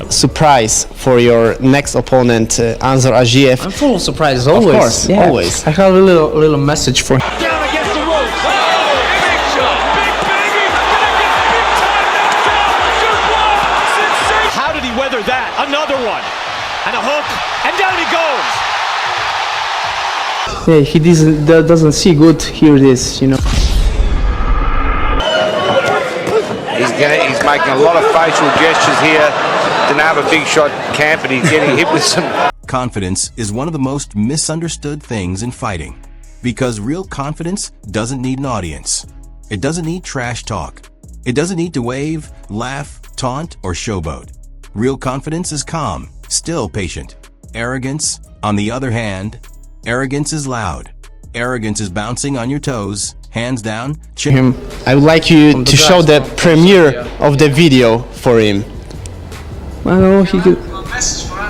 surprise for your next opponent, Anzor Agiev? I'm full of surprises always. Of course, yeah. always. I have a little message for him. Down against the ropes. Oh, big shot. Big baby. Gonna get big time knocked out. Suplex. Sensation. How did he weather that? Another one. And a hook. And down he goes. Yeah, he doesn't see good. Here it is, you know. He's making a lot of facial gestures here. Didn't have a big shot camp, but he's getting hit with some. Confidence is one of the most misunderstood things in fighting, because real confidence doesn't need an audience. It doesn't need trash talk. It doesn't need to wave, laugh, taunt, or showboat. Real confidence is calm, still patient. Arrogance, on the other hand, arrogance is loud. Arrogance is bouncing on your toes, hands down, chin. I would like you to show the premiere of the video for him. I know he could.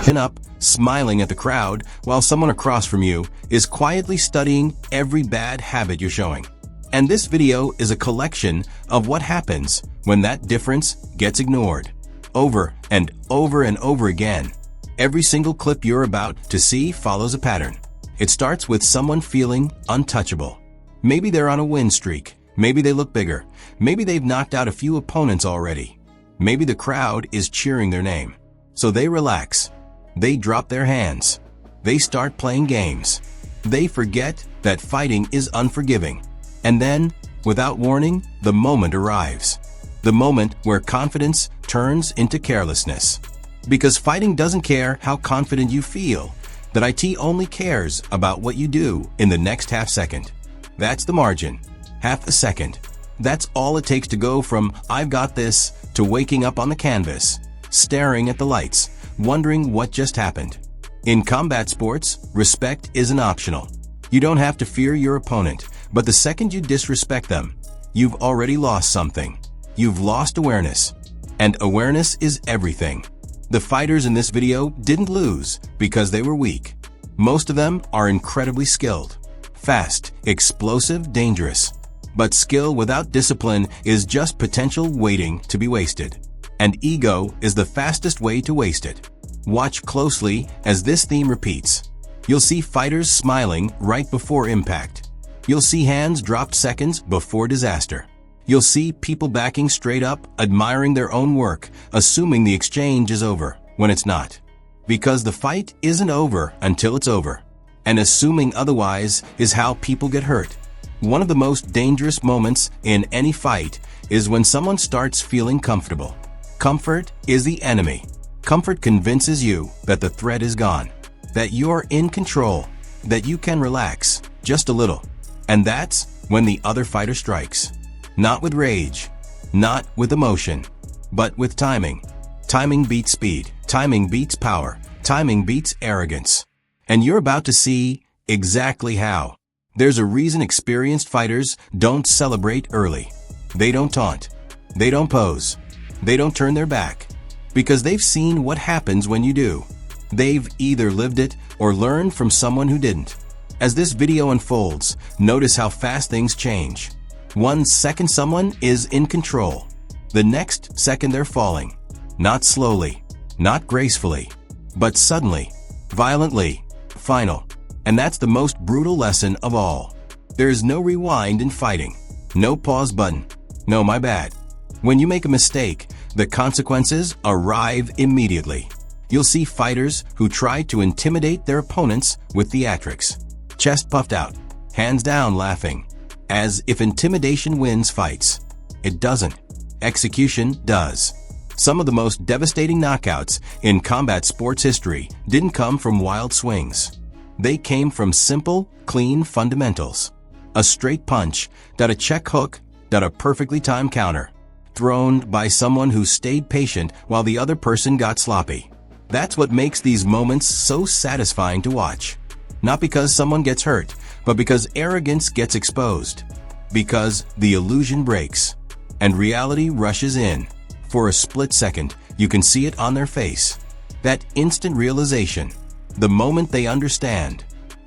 Chin up, smiling at the crowd, while someone across from you is quietly studying every bad habit you're showing. And this video is a collection of what happens when that difference gets ignored. Over and over and over again. Every single clip you're about to see follows a pattern. It starts with someone feeling untouchable. Maybe they're on a win streak. Maybe they look bigger. Maybe they've knocked out a few opponents already. Maybe the crowd is cheering their name. So they relax. They drop their hands. They start playing games. They forget that fighting is unforgiving. And then, without warning, the moment arrives. The moment where confidence turns into carelessness. Because fighting doesn't care how confident you feel. That IT only cares about what you do in the next half second. That's the margin. Half a second. That's all it takes to go from "I've got this" to waking up on the canvas, staring at the lights, wondering what just happened. In combat sports, respect isn't optional. You don't have to fear your opponent, but the second you disrespect them, you've already lost something. You've lost awareness. And awareness is everything. The fighters in this video didn't lose because they were weak. Most of them are incredibly skilled. Fast, explosive, dangerous. But skill without discipline is just potential waiting to be wasted. And ego is the fastest way to waste it. Watch closely as this theme repeats. You'll see fighters smiling right before impact. You'll see hands dropped seconds before disaster. You'll see people backing straight up, admiring their own work, assuming the exchange is over, when it's not. Because the fight isn't over until it's over. And assuming otherwise is how people get hurt. One of the most dangerous moments in any fight is when someone starts feeling comfortable. Comfort is the enemy. Comfort convinces you that the threat is gone, that you're in control, that you can relax just a little. And that's when the other fighter strikes. Not with rage, not with emotion, but with timing. Timing beats speed. Timing beats power. Timing beats arrogance. And you're about to see exactly how. There's a reason experienced fighters don't celebrate early. They don't taunt. They don't pose. They don't turn their back. Because they've seen what happens when you do. They've either lived it or learned from someone who didn't. As this video unfolds, notice how fast things change. 1 second someone is in control. The next second they're falling. Not slowly, not gracefully, but suddenly, violently, final. And that's the most brutal lesson of all. There's no rewind in fighting. No pause button. No, my bad. When you make a mistake, the consequences arrive immediately. You'll see fighters who try to intimidate their opponents with theatrics. Chest puffed out, hands down laughing. As if intimidation wins fights. It doesn't. Execution does. Some of the most devastating knockouts in combat sports history didn't come from wild swings. They came from simple, clean fundamentals. A straight punch, that a check hook, that a perfectly timed counter. Thrown by someone who stayed patient while the other person got sloppy. That's what makes these moments so satisfying to watch. Not because someone gets hurt, but because arrogance gets exposed. Because the illusion breaks, and reality rushes in. For a split second, you can see it on their face. That instant realization. The moment they understand.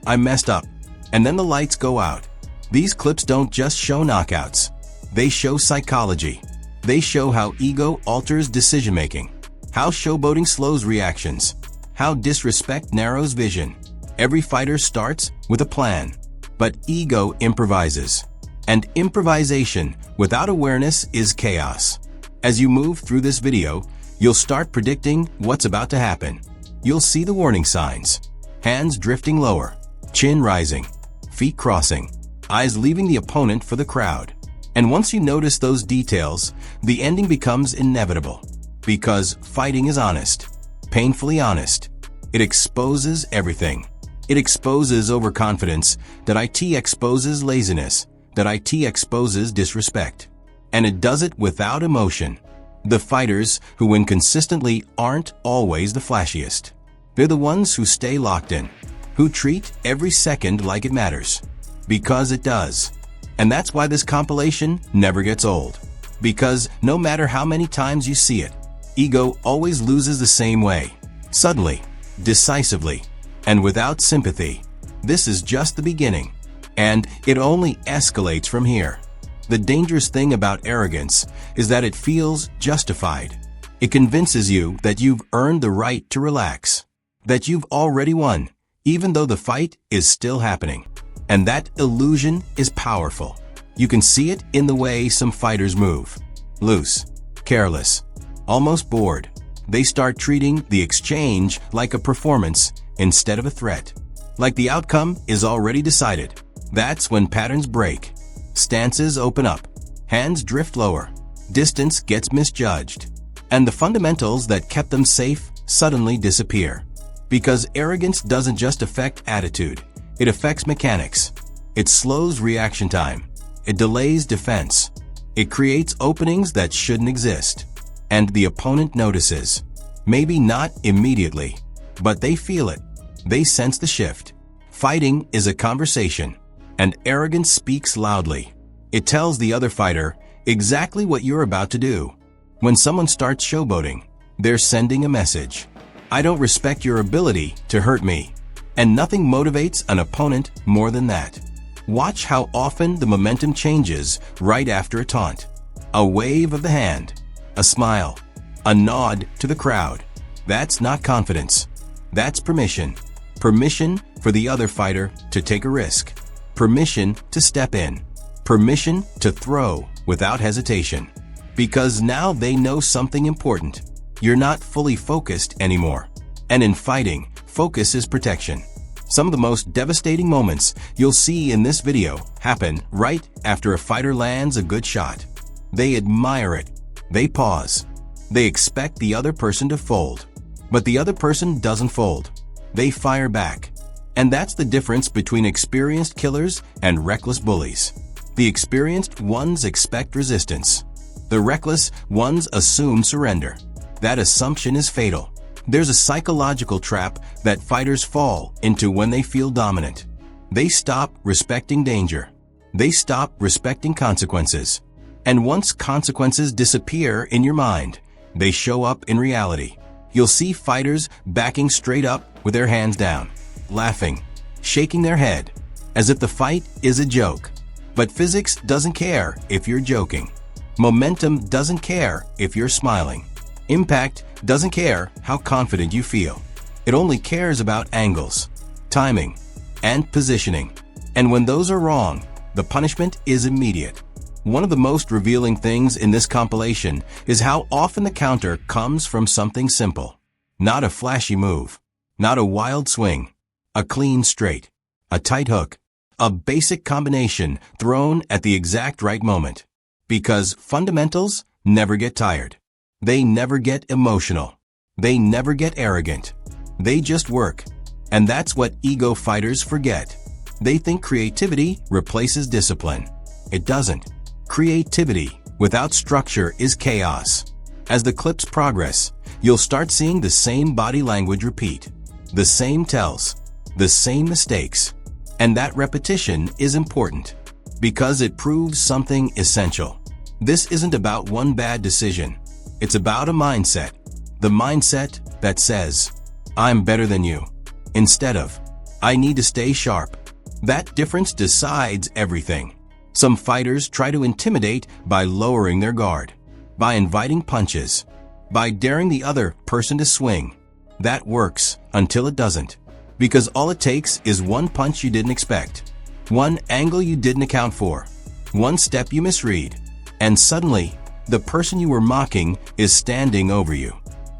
I messed up. And then the lights go out. These clips don't just show knockouts. They show psychology. They show how ego alters decision-making. How showboating slows reactions. How disrespect narrows vision. Every fighter starts with a plan, but ego improvises. And improvisation without awareness is chaos. As you move through this video, you'll start predicting what's about to happen. You'll see the warning signs. Hands drifting lower, chin rising, feet crossing, eyes leaving the opponent for the crowd. And once you notice those details, the ending becomes inevitable. Because fighting is honest, painfully honest. It exposes everything. It exposes overconfidence, that it exposes laziness, that it exposes disrespect. And it does it without emotion. The fighters who win consistently aren't always the flashiest. They're the ones who stay locked in, who treat every second like it matters. Because it does. And that's why this compilation never gets old. Because no matter how many times you see it, ego always loses the same way. Suddenly, decisively, and without sympathy. This is just the beginning. And it only escalates from here. The dangerous thing about arrogance is that it feels justified. It convinces you that you've earned the right to relax, that you've already won, even though the fight is still happening. And that illusion is powerful. You can see it in the way some fighters move. Loose, careless, almost bored. They start treating the exchange like a performance instead of a threat. Like the outcome is already decided. That's when patterns break. Stances open up. Hands drift lower. Distance gets misjudged. And the fundamentals that kept them safe suddenly disappear. Because arrogance doesn't just affect attitude. It affects mechanics. It slows reaction time. It delays defense. It creates openings that shouldn't exist. And the opponent notices. Maybe not immediately, but they feel it. They sense the shift. Fighting is a conversation, and arrogance speaks loudly. It tells the other fighter exactly what you're about to do. When someone starts showboating, they're sending a message. I don't respect your ability to hurt me. And nothing motivates an opponent more than that. Watch how often the momentum changes right after a taunt. A wave of the hand, a smile, a nod to the crowd. That's not confidence. That's permission. Permission for the other fighter to take a risk. Permission to step in. Permission to throw without hesitation. Because now they know something important. You're not fully focused anymore. And in fighting, focus is protection. Some of the most devastating moments you'll see in this video happen right after a fighter lands a good shot. They admire it. They pause. They expect the other person to fold. But the other person doesn't fold. They fire back. And that's the difference between experienced killers and reckless bullies. The experienced ones expect resistance. The reckless ones assume surrender. That assumption is fatal. There's a psychological trap that fighters fall into when they feel dominant. They stop respecting danger. They stop respecting consequences. And once consequences disappear in your mind, they show up in reality. You'll see fighters backing straight up with their hands down, laughing, shaking their head, as if the fight is a joke. But physics doesn't care if you're joking. Momentum doesn't care if you're smiling. Impact doesn't care how confident you feel. It only cares about angles, timing, and positioning. And when those are wrong, the punishment is immediate. One of the most revealing things in this compilation is how often the counter comes from something simple. Not a flashy move, not a wild swing, a clean straight, a tight hook, a basic combination thrown at the exact right moment. Because fundamentals never get tired. They never get emotional. They never get arrogant. They just work. And that's what ego fighters forget. They think creativity replaces discipline. It doesn't. Creativity without structure is chaos. As the clips progress, you'll start seeing the same body language repeat, the same tells, the same mistakes. And that repetition is important because it proves something essential. This isn't about one bad decision. It's about a mindset. The mindset that says, I'm better than you, instead of, I need to stay sharp. That difference decides everything. Some fighters try to intimidate by lowering their guard, by inviting punches, by daring the other person to swing. That works until it doesn't. Because all it takes is one punch you didn't expect, one angle you didn't account for, one step you misread, and suddenly, the person you were mocking is standing over you.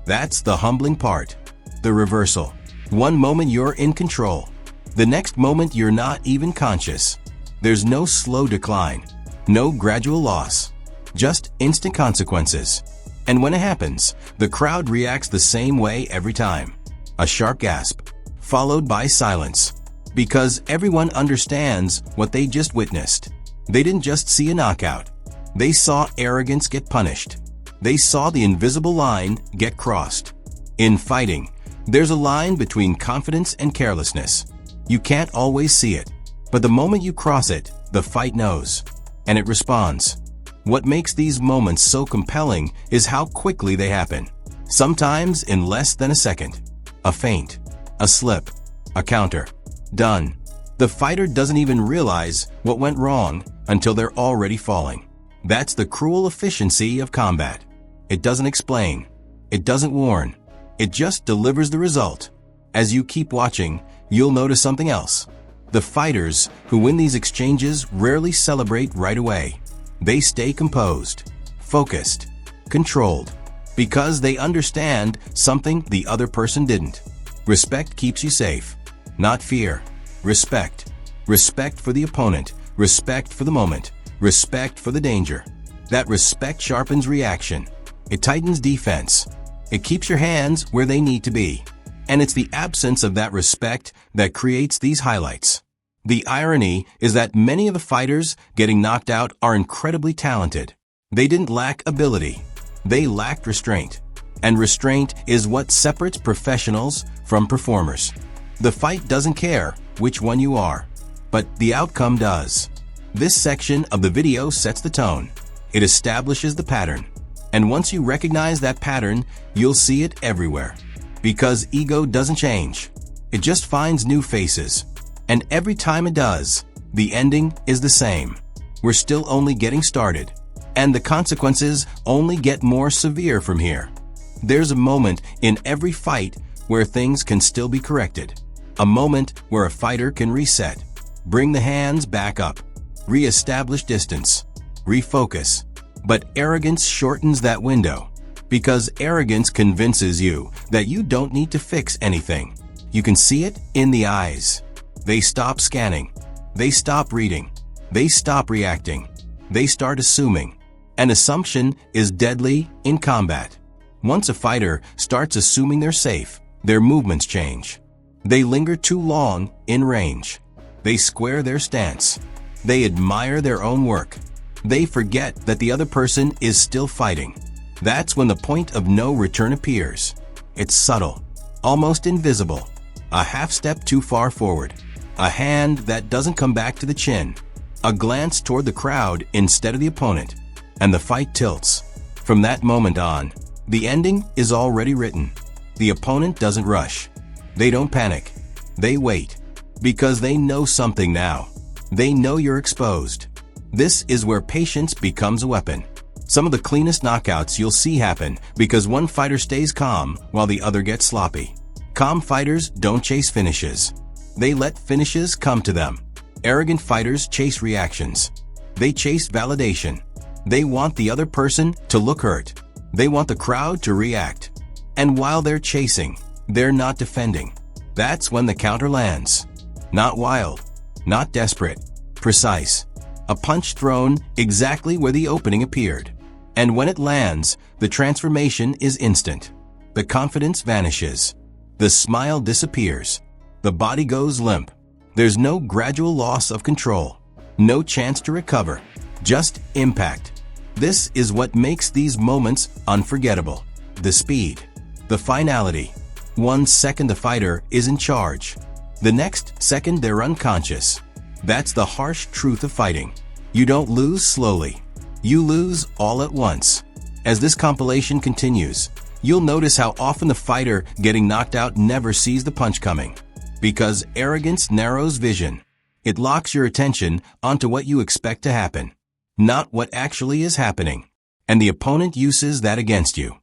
That's the humbling part. The reversal. One moment you're in control. The next moment you're not even conscious. There's no slow decline, no gradual loss, just instant consequences. And when it happens, the crowd reacts the same way every time. A sharp gasp, followed by silence. Because everyone understands what they just witnessed. They didn't just see a knockout. They saw arrogance get punished. They saw the invisible line get crossed. In fighting, there's a line between confidence and carelessness. You can't always see it, but the moment you cross it, the fight knows, and it responds. What makes these moments so compelling is how quickly they happen. Sometimes in less than a second. A feint, a slip, a counter. Done. The fighter doesn't even realize what went wrong until they're already falling. That's the cruel efficiency of combat. It doesn't explain. It doesn't warn. It just delivers the result. As you keep watching, you'll notice something else. The fighters who win these exchanges rarely celebrate right away. They stay composed, focused, controlled, because they understand something the other person didn't. Respect keeps you safe, not fear. Respect. Respect for the opponent. Respect for the moment. Respect for the danger. That respect sharpens reaction. It tightens defense. It keeps your hands where they need to be. And it's the absence of that respect that creates these highlights. The irony is that many of the fighters getting knocked out are incredibly talented. They didn't lack ability. They lacked restraint. And restraint is what separates professionals from performers. The fight doesn't care which one you are, but the outcome does. This section of the video sets the tone. It establishes the pattern. And once you recognize that pattern, you'll see it everywhere. Because ego doesn't change. It just finds new faces. And every time it does, the ending is the same. We're still only getting started. And the consequences only get more severe from here. There's a moment in every fight where things can still be corrected. A moment where a fighter can reset, bring the hands back up, re-establish distance, refocus. But arrogance shortens that window. Because arrogance convinces you that you don't need to fix anything. You can see it in the eyes. They stop scanning. They stop reading. They stop reacting. They start assuming. An assumption is deadly in combat. Once a fighter starts assuming they're safe, their movements change. They linger too long in range. They square their stance. They admire their own work. They forget that the other person is still fighting. That's when the point of no return appears. It's subtle, almost invisible. A half step too far forward. A hand that doesn't come back to the chin. A glance toward the crowd instead of the opponent. And the fight tilts. From that moment on, the ending is already written. The opponent doesn't rush. They don't panic. They wait. Because they know something now. They know you're exposed. This is where patience becomes a weapon. Some of the cleanest knockouts you'll see happen because one fighter stays calm while the other gets sloppy. Calm fighters don't chase finishes. They let finishes come to them. Arrogant fighters chase reactions. They chase validation. They want the other person to look hurt. They want the crowd to react. And while they're chasing, they're not defending. That's when the counter lands. Not wild, not desperate, precise. A punch thrown exactly where the opening appeared. And when it lands, the transformation is instant. The confidence vanishes. The smile disappears. The body goes limp. There's no gradual loss of control. No chance to recover. Just impact. This is what makes these moments unforgettable. The speed. The finality. 1 second the fighter is in charge. The next second they're unconscious. That's the harsh truth of fighting. You don't lose slowly. You lose all at once. As this compilation continues, you'll notice how often the fighter getting knocked out never sees the punch coming. Because arrogance narrows vision. It locks your attention onto what you expect to happen, not what actually is happening. And the opponent uses that against you.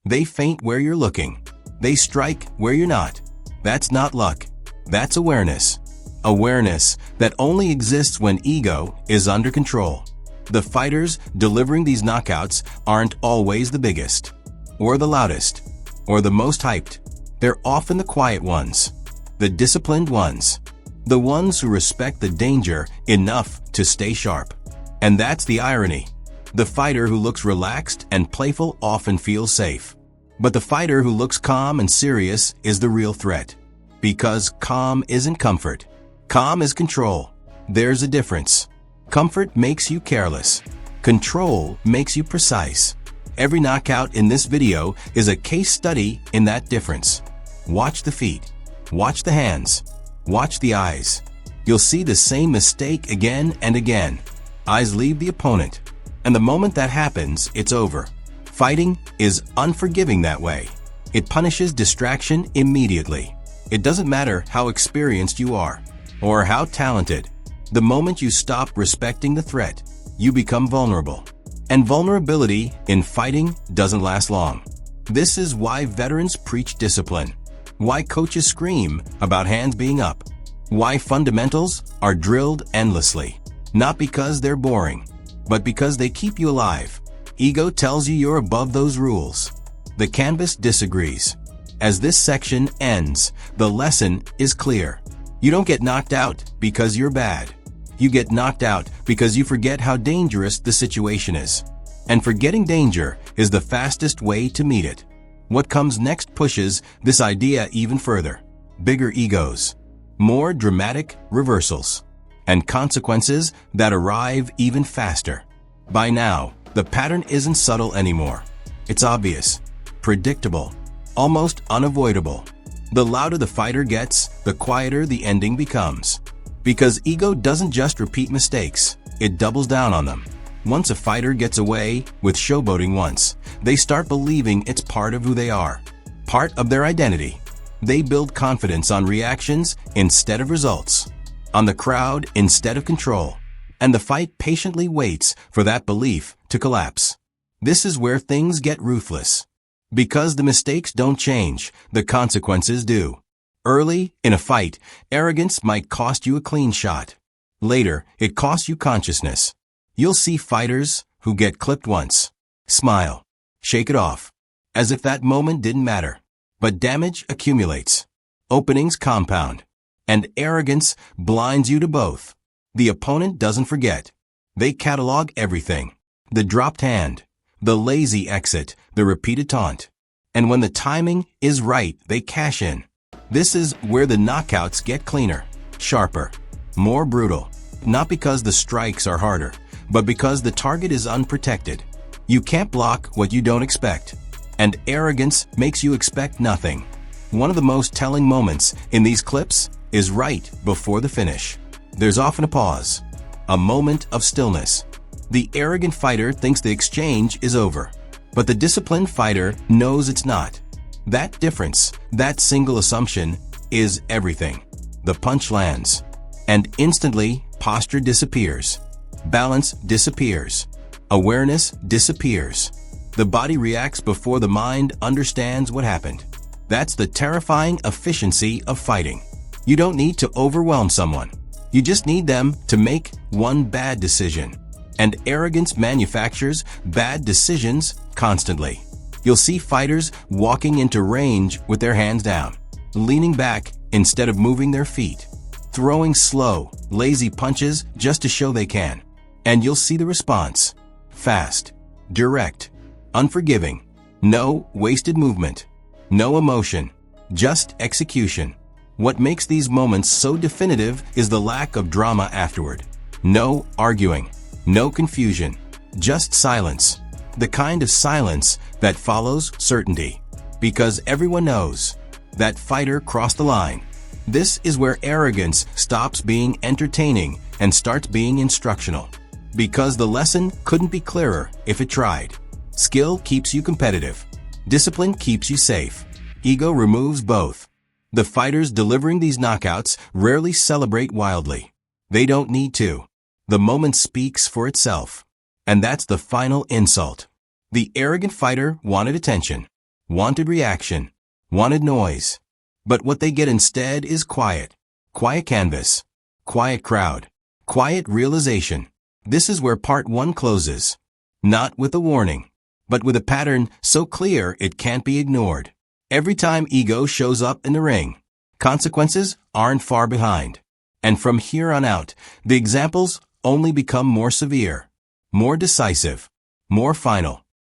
They feint where you're looking. They strike where you're not. That's not luck. That's awareness. Awareness that only exists when ego is under control. The fighters delivering these knockouts aren't always the biggest, or the loudest, or the most hyped. They're often the quiet ones, the disciplined ones, the ones who respect the danger enough to stay sharp. And that's the irony. The fighter who looks relaxed and playful often feels safe. But the fighter who looks calm and serious is the real threat. Because calm isn't comfort. Calm is control. There's a difference. Comfort makes you careless. Control makes you precise. Every knockout in this video is a case study in that difference. Watch the feet. Watch the hands. Watch the eyes. You'll see the same mistake again and again. Eyes leave the opponent. And the moment that happens, it's over. Fighting is unforgiving that way. It punishes distraction immediately. It doesn't matter how experienced you are or how talented. The moment you stop respecting the threat, you become vulnerable. And vulnerability in fighting doesn't last long. This is why veterans preach discipline. Why coaches scream about hands being up. Why fundamentals are drilled endlessly. Not because they're boring, but because they keep you alive. Ego tells you you're above those rules. The canvas disagrees. As this section ends, the lesson is clear. You don't get knocked out because you're bad. You get knocked out because you forget how dangerous the situation is. And forgetting danger is the fastest way to meet it. What comes next pushes this idea even further. Bigger egos, more dramatic reversals, and consequences that arrive even faster. By now, the pattern isn't subtle anymore. It's obvious, predictable, almost unavoidable. The louder the fighter gets, the quieter the ending becomes. Because ego doesn't just repeat mistakes, it doubles down on them. Once a fighter gets away with showboating once, they start believing it's part of who they are, part of their identity. They build confidence on reactions instead of results, on the crowd instead of control. And the fight patiently waits for that belief to collapse. This is where things get ruthless. Because the mistakes don't change, the consequences do. Early in a fight, arrogance might cost you a clean shot. Later, it costs you consciousness. You'll see fighters who get clipped once, smile, shake it off, as if that moment didn't matter. But damage accumulates. Openings compound. And arrogance blinds you to both. The opponent doesn't forget. They catalog everything. The dropped hand, the lazy exit, the repeated taunt. And when the timing is right, they cash in. This is where the knockouts get cleaner, sharper, more brutal. Not because the strikes are harder, but because the target is unprotected. You can't block what you don't expect. And arrogance makes you expect nothing. One of the most telling moments in these clips is right before the finish. There's often a pause, a moment of stillness. The arrogant fighter thinks the exchange is over, but the disciplined fighter knows it's not. That difference, that single assumption, is everything. The punch lands, and instantly, posture disappears. Balance disappears. Awareness disappears. The body reacts before the mind understands what happened. That's the terrifying efficiency of fighting. You don't need to overwhelm someone. You just need them to make one bad decision. And arrogance manufactures bad decisions constantly. You'll see fighters walking into range with their hands down, leaning back instead of moving their feet, throwing slow, lazy punches just to show they can. And you'll see the response. Fast, direct, unforgiving, no wasted movement, no emotion, just execution. What makes these moments so definitive is the lack of drama afterward. No arguing, no confusion, just silence. The kind of silence that follows certainty. Because everyone knows that fighter crossed the line. This is where arrogance stops being entertaining and starts being instructional. Because the lesson couldn't be clearer if it tried. Skill keeps you competitive. Discipline keeps you safe. Ego removes both. The fighters delivering these knockouts rarely celebrate wildly. They don't need to. The moment speaks for itself. And that's the final insult. The arrogant fighter wanted attention. wanted reaction, wanted noise. But what they get instead is quiet. Quiet canvas. Quiet crowd. Quiet realization. This is where part 1 closes. Not with a warning, but with a pattern so clear it can't be ignored. Every time ego shows up in the ring, consequences aren't far behind. And from here on out, the examples only become more severe, more decisive, more final.